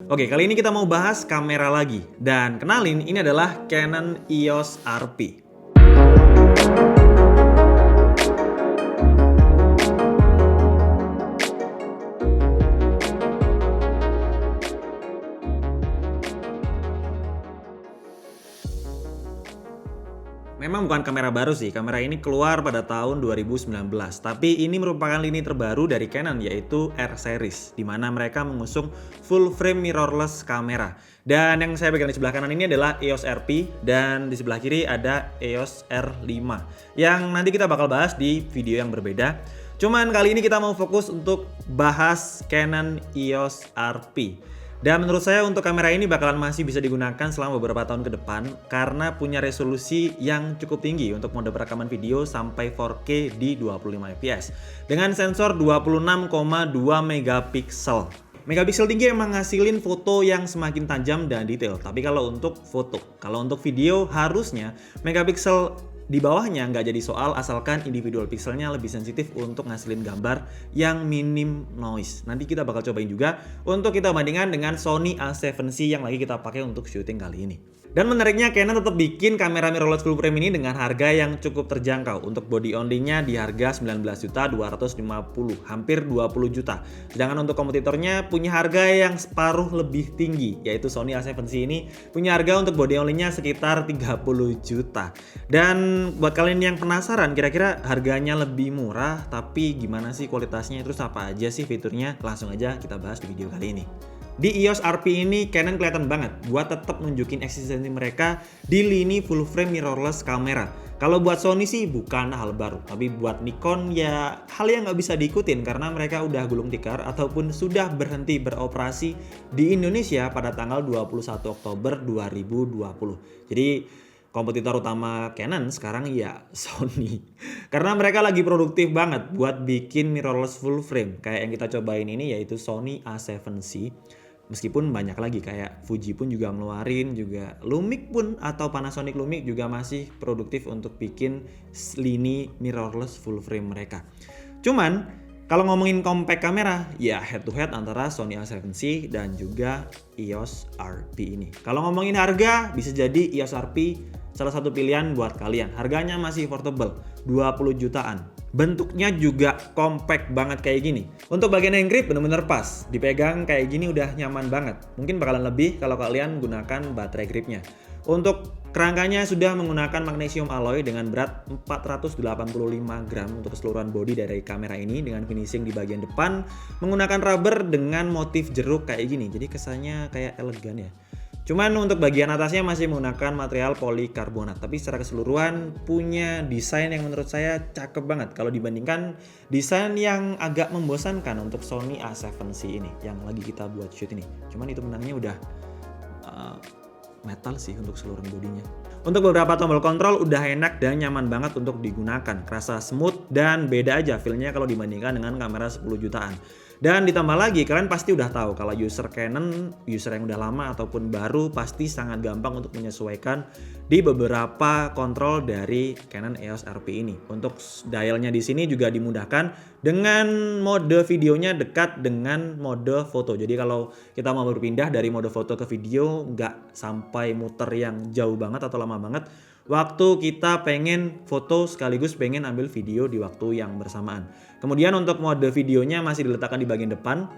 Oke, kali ini kita mau bahas kamera lagi. Dan kenalin, ini adalah Canon EOS RP. Memang bukan kamera baru sih, kamera ini keluar pada tahun 2019. Tapi ini merupakan lini terbaru dari Canon, yaitu R series, di mana mereka mengusung full frame mirrorless kamera. Dan yang saya pegang di sebelah kanan ini adalah EOS RP, dan di sebelah kiri ada EOS R5, yang nanti kita bakal bahas di video yang berbeda. Cuman kali ini kita mau fokus untuk bahas Canon EOS RP. Dan menurut saya untuk kamera ini bakalan masih bisa digunakan selama beberapa tahun ke depan karena punya resolusi yang cukup tinggi untuk mode perekaman video sampai 4K di 25 fps dengan sensor 26,2 megapiksel. Megapiksel tinggi emang ngasilin foto yang semakin tajam dan detail, tapi kalau untuk untuk video harusnya megapiksel di bawahnya nggak jadi soal asalkan individual pixelnya lebih sensitif untuk ngasilin gambar yang minim noise. Nanti kita bakal cobain juga untuk kita bandingkan dengan Sony A7C yang lagi kita pakai untuk syuting kali ini. Dan menariknya Canon tetap bikin kamera mirrorless full frame ini dengan harga yang cukup terjangkau. Untuk body only-nya di harga 19.250, hampir 20 juta. Sedangkan untuk kompetitornya punya harga yang separuh lebih tinggi, yaitu Sony A7C ini punya harga untuk body only-nya sekitar 30 juta. Dan buat kalian yang penasaran kira-kira harganya lebih murah tapi gimana sih kualitasnya, terus apa aja sih fiturnya, langsung aja kita bahas di video kali ini. Di EOS RP ini Canon kelihatan banget buat tetap nunjukin eksistensi mereka di lini full frame mirrorless kamera. Kalau buat Sony sih bukan hal baru, tapi buat Nikon ya hal yang nggak bisa diikutin karena mereka udah gulung tikar ataupun sudah berhenti beroperasi di Indonesia pada tanggal 21 Oktober 2020. Jadi kompetitor utama Canon sekarang ya Sony. Karena mereka lagi produktif banget buat bikin mirrorless full frame. Kayak yang kita cobain ini yaitu Sony A7C. Meskipun banyak lagi kayak Fuji pun juga ngeluarin, juga Lumix pun atau Panasonic Lumix juga masih produktif untuk bikin lini mirrorless full frame mereka. Cuman kalau ngomongin compact kamera, ya head to head antara Sony A7C dan juga EOS RP ini. Kalau ngomongin harga, bisa jadi EOS RP salah satu pilihan buat kalian. Harganya masih affordable, 20 jutaan. Bentuknya juga compact banget kayak gini. Untuk bagian hand grip bener-bener pas. Dipegang kayak gini udah nyaman banget. Mungkin bakalan lebih kalau kalian gunakan baterai gripnya. Untuk kerangkanya sudah menggunakan magnesium alloy dengan berat 485 gram untuk keseluruhan bodi dari kamera ini, dengan finishing di bagian depan menggunakan rubber dengan motif jeruk kayak gini. Jadi kesannya kayak elegan ya. Cuman untuk bagian atasnya masih menggunakan material polikarbonat, tapi secara keseluruhan punya desain yang menurut saya cakep banget kalau dibandingkan desain yang agak membosankan untuk Sony A7C ini yang lagi kita buat shoot ini. Cuman itu menangnya udah metal sih untuk seluruh bodinya. Untuk beberapa tombol kontrol udah enak dan nyaman banget untuk digunakan. Kerasa smooth dan beda aja feel-nya kalau dibandingkan dengan kamera 10 jutaan. Dan ditambah lagi kalian pasti udah tahu kalau user Canon, user yang udah lama ataupun baru pasti sangat gampang untuk menyesuaikan di beberapa kontrol dari Canon EOS RP ini. Untuk dialnya di sini juga dimudahkan dengan mode videonya dekat dengan mode foto. Jadi kalau kita mau berpindah dari mode foto ke video nggak sampai muter yang jauh banget atau lama banget. Waktu kita pengen foto sekaligus pengen ambil video di waktu yang bersamaan. Kemudian untuk mode videonya masih diletakkan di bagian depan.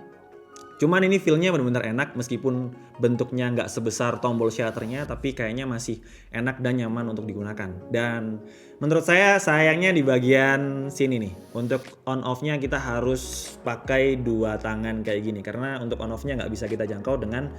Cuman ini feel-nya benar-benar enak meskipun bentuknya nggak sebesar tombol shutternya, tapi kayaknya masih enak dan nyaman untuk digunakan. Dan menurut saya sayangnya di bagian sini nih, untuk on off-nya kita harus pakai dua tangan kayak gini karena untuk on off-nya nggak bisa kita jangkau dengan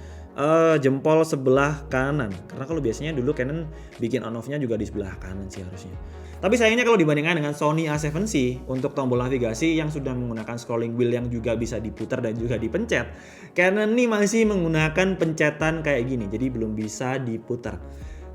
jempol sebelah kanan. Karena kalau biasanya dulu Canon bikin on off-nya juga di sebelah kanan sih harusnya. Tapi sayangnya kalau dibandingkan dengan Sony A7C untuk tombol navigasi yang sudah menggunakan scrolling wheel yang juga bisa diputar dan juga dipencet, Canon ini masih menggunakan pencetan kayak gini, jadi belum bisa diputar.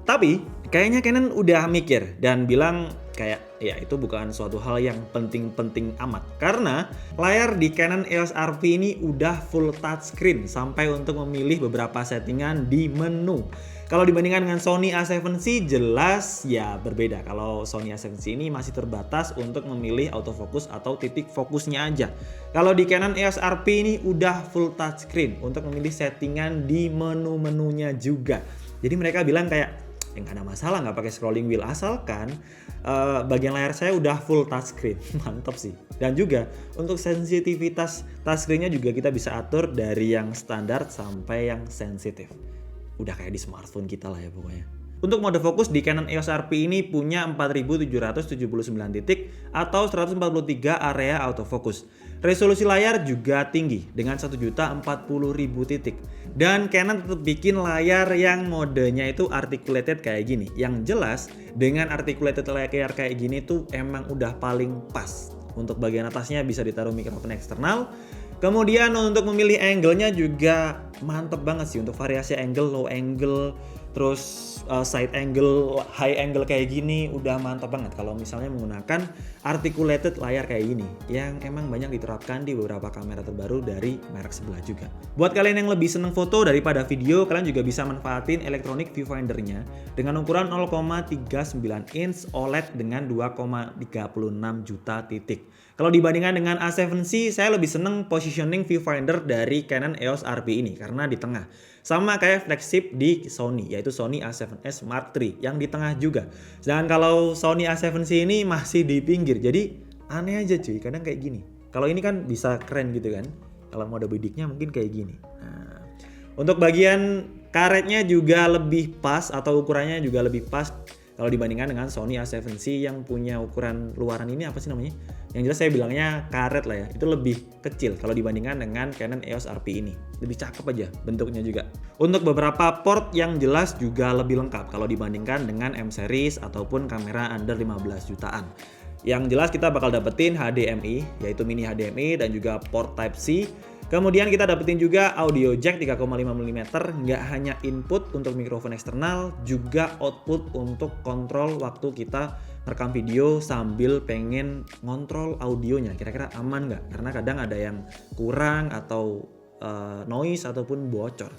Tapi kayaknya Canon udah mikir dan bilang kayak ya itu bukan suatu hal yang penting-penting amat. Karena layar di Canon EOS RP ini udah full touchscreen sampai untuk memilih beberapa settingan di menu. Kalau dibandingkan dengan Sony A7C jelas ya berbeda. Kalau Sony A7C ini masih terbatas untuk memilih autofocus atau titik fokusnya aja. Kalau di Canon EOS RP ini udah full touchscreen untuk memilih settingan di menu-menunya juga. Jadi mereka bilang kayak ya nggak ada masalah nggak pakai scrolling wheel asalkan bagian layar saya udah full touchscreen. Mantap sih. Dan juga untuk sensitivitas touchscreen-nya juga kita bisa atur dari yang standar sampai yang sensitif. Udah kayak di smartphone kita lah ya pokoknya. Untuk mode fokus di Canon EOS RP ini punya 4779 titik atau 143 area autofocus. Resolusi layar juga tinggi dengan 1.040.000 titik. Dan Canon tetap bikin layar yang modenya itu articulated kayak gini. Yang jelas dengan articulated layar kayak gini tuh emang udah paling pas. Untuk bagian atasnya bisa ditaruh mikrofon eksternal. Kemudian untuk memilih angle-nya juga mantep banget sih untuk variasi angle, low angle, terus side angle, high angle kayak gini udah mantap banget kalau misalnya menggunakan articulated layar kayak gini yang emang banyak diterapkan di beberapa kamera terbaru dari merek sebelah juga. Buat kalian yang lebih seneng foto daripada video, kalian juga bisa manfaatin electronic viewfinder-nya dengan ukuran 0,39 inch OLED dengan 2,36 juta titik. Kalau dibandingkan dengan A7C, saya lebih seneng positioning viewfinder dari Canon EOS RP ini karena di tengah. Sama kayak flagship di Sony, yaitu Sony A7S Mark III yang di tengah juga. Sedangkan kalau Sony A7C ini masih di pinggir, jadi aneh aja cuy, kadang kayak gini. Kalau ini kan bisa keren gitu kan, kalau mode bidiknya mungkin kayak gini. Nah, untuk bagian karetnya juga lebih pas atau ukurannya juga lebih pas kalau dibandingkan dengan Sony A7C yang punya ukuran luaran ini apa sih namanya? Yang jelas saya bilangnya karet lah ya. Itu lebih kecil kalau dibandingkan dengan Canon EOS RP ini. Lebih cakep aja bentuknya juga. Untuk beberapa port yang jelas juga lebih lengkap kalau dibandingkan dengan M series ataupun kamera under 15 jutaan. Yang jelas kita bakal dapetin HDMI, yaitu mini HDMI dan juga port Type-C. Kemudian kita dapetin juga audio jack 3,5 mm, nggak hanya input untuk mikrofon eksternal, juga output untuk kontrol waktu kita merekam video sambil pengen ngontrol audionya. Kira-kira aman nggak? Karena kadang ada yang kurang atau noise ataupun bocor.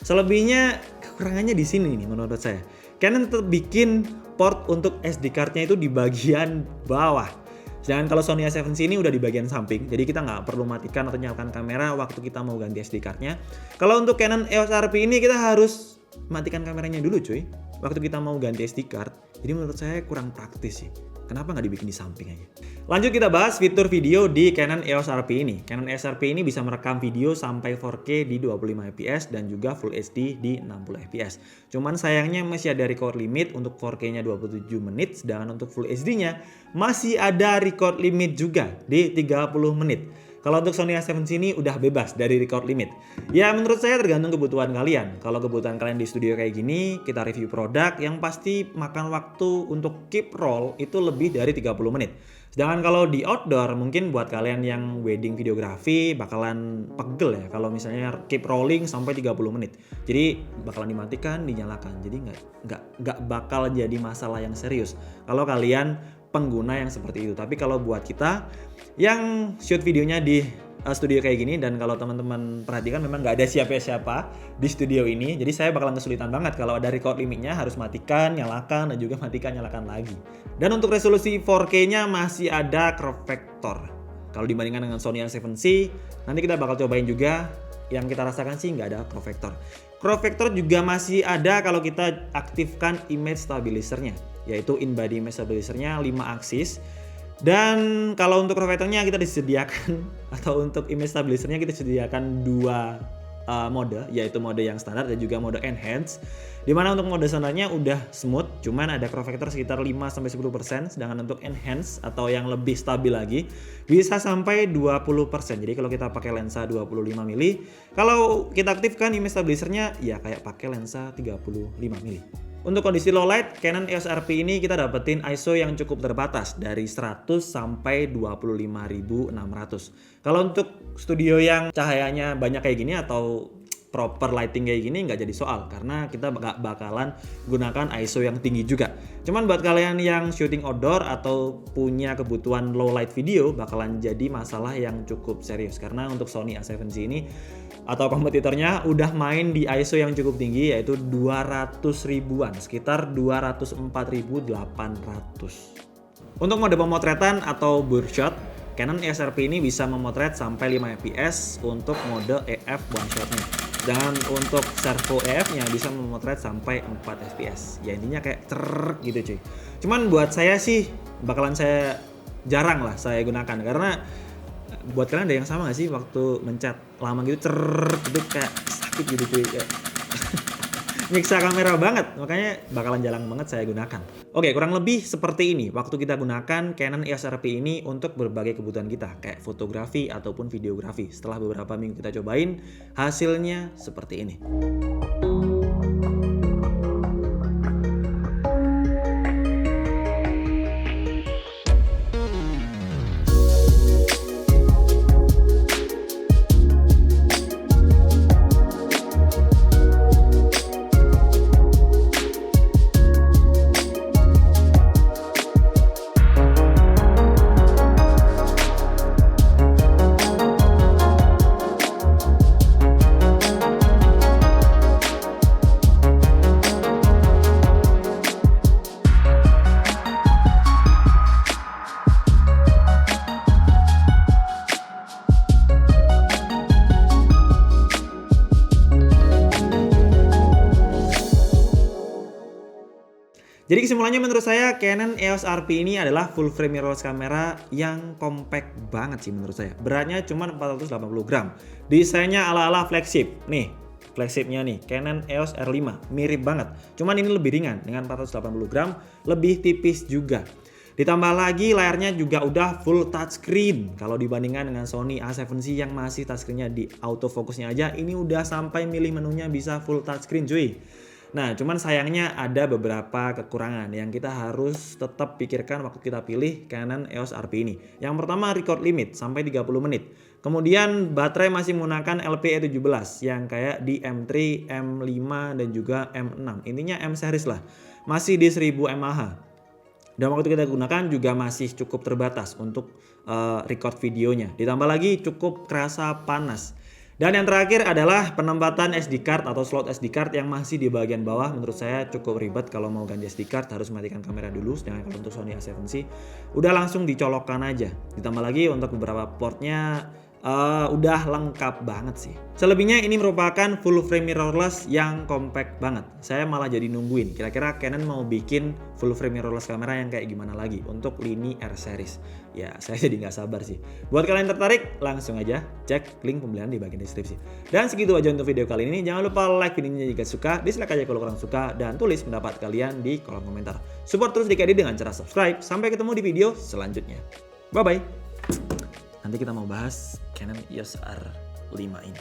Selebihnya kekurangannya di sini nih menurut saya. Canon tetap bikin port untuk SD card-nya itu di bagian bawah. Sedangkan kalau Sony A7C ini udah di bagian samping, jadi kita nggak perlu matikan atau nyalakan kamera waktu kita mau ganti SD card-nya. Kalau untuk Canon EOS RP ini kita harus matikan kameranya dulu cuy, waktu kita mau ganti SD card. Jadi menurut saya kurang praktis sih. Kenapa nggak dibikin di samping aja? Lanjut kita bahas fitur video di Canon EOS RP ini. Canon EOS RP ini bisa merekam video sampai 4K di 25 fps dan juga Full HD di 60 fps. Cuman sayangnya masih ada record limit untuk 4K-nya 27 menit, sedangkan untuk Full HD-nya masih ada record limit juga di 30 menit. Kalau untuk Sony A7C ini udah bebas dari record limit. Ya menurut saya tergantung kebutuhan kalian. Kalau kebutuhan kalian di studio kayak gini, kita review produk yang pasti makan waktu untuk keep roll itu lebih dari 30 menit. Sedangkan kalau di outdoor mungkin buat kalian yang wedding videografi bakalan pegel ya kalau misalnya keep rolling sampai 30 menit. Jadi bakalan dimatikan, dinyalakan. Jadi nggak bakal jadi masalah yang serius kalau kalian pengguna yang seperti itu. Tapi kalau buat kita yang shoot videonya di studio kayak gini, dan kalau teman-teman perhatikan memang nggak ada siapa-siapa di studio ini, jadi saya bakalan kesulitan banget kalau ada record limitnya harus matikan, nyalakan, dan juga matikan, nyalakan lagi. Dan untuk resolusi 4K-nya masih ada crop factor. Kalau dibandingkan dengan Sony A7C, nanti kita bakal cobain juga. Yang kita rasakan sih nggak ada crop factor. Crop factor juga masih ada kalau kita aktifkan image stabilizer-nya, yaitu in-body image stabilizer-nya 5 aksis. Dan kalau untuk crop factor-nya kita disediakan atau untuk image stabilizer-nya kita disediakan 2 mode, yaitu mode yang standar dan juga mode enhance. Dimana untuk mode standarnya udah smooth, cuman ada crop factor sekitar 5-10%, sedangkan untuk enhance atau yang lebih stabil lagi bisa sampai 20%. Jadi kalau kita pakai lensa 25 mili, kalau kita aktifkan image stabilizer-nya ya kayak pakai lensa 35 mili. Untuk kondisi low light, Canon EOS RP ini kita dapetin ISO yang cukup terbatas dari 100 sampai 25.600. Kalau untuk studio yang cahayanya banyak kayak gini atau proper lighting kayak gini nggak jadi soal karena kita nggak bakalan gunakan ISO yang tinggi juga. Cuman buat kalian yang shooting outdoor atau punya kebutuhan low light video bakalan jadi masalah yang cukup serius karena untuk Sony A7C ini atau kompetitornya udah main di ISO yang cukup tinggi yaitu 200 ribuan, sekitar 204.800. Untuk mode pemotretan atau birdshot, Canon EOS RP ini bisa memotret sampai 5 fps untuk mode EF one shotnya. Dan untuk servo EF-nya bisa memotret sampai 4 fps. Ya intinya kayak gitu cuy. Cuman buat saya sih bakalan saya jarang lah saya gunakan karena buat kalian ada yang sama gak sih waktu mencet lama gitu gitu kayak sakit gitu cuy, kayak nyiksa kamera banget, makanya bakalan jarang banget saya gunakan. Oke, kurang lebih seperti ini waktu kita gunakan Canon EOS RP ini untuk berbagai kebutuhan kita kayak fotografi ataupun videografi. Setelah beberapa minggu kita cobain, hasilnya seperti ini. Jadi kesimpulannya menurut saya Canon EOS RP ini adalah full frame mirrorless kamera yang compact banget sih menurut saya. Beratnya cuma 480 gram. Desainnya ala-ala flagship. Nih, flagshipnya nih Canon EOS R5 mirip banget. Cuman ini lebih ringan dengan 480 gram, lebih tipis juga. Ditambah lagi layarnya juga udah full touchscreen. Kalau dibandingkan dengan Sony A7C yang masih touchscreennya di autofocusnya aja, ini udah sampai milih menunya bisa full touchscreen cuy. Nah, cuman sayangnya ada beberapa kekurangan yang kita harus tetap pikirkan waktu kita pilih Canon EOS RP ini. Yang pertama, record limit sampai 30 menit. Kemudian baterai masih menggunakan LPE17 yang kayak di M3, M5 dan juga M6. Intinya M series lah. Masih di 1000 mAh. Dan waktu kita gunakan juga masih cukup terbatas untuk record videonya. Ditambah lagi cukup kerasa panas. Dan yang terakhir adalah penempatan SD card atau slot SD card yang masih di bagian bawah. Menurut saya cukup ribet kalau mau ganti SD card harus matikan kamera dulu. Sedangkan kalau untuk Sony A7C udah langsung dicolokkan aja. Ditambah lagi untuk beberapa portnya udah lengkap banget sih. Selebihnya ini merupakan full frame mirrorless yang compact banget. Saya malah jadi nungguin kira-kira Canon mau bikin full frame mirrorless kamera yang kayak gimana lagi untuk lini R series. Ya saya jadi nggak sabar sih. Buat kalian tertarik langsung aja cek link pembelian di bagian deskripsi. Dan segitu aja untuk video kali ini. Jangan lupa like videonya jika suka, dislike aja kalau kurang suka, dan tulis pendapat kalian di kolom komentar. Support terus DKD dengan cara subscribe. Sampai ketemu di video selanjutnya. Bye bye. Nanti kita mau bahas Canon EOS R5 ini.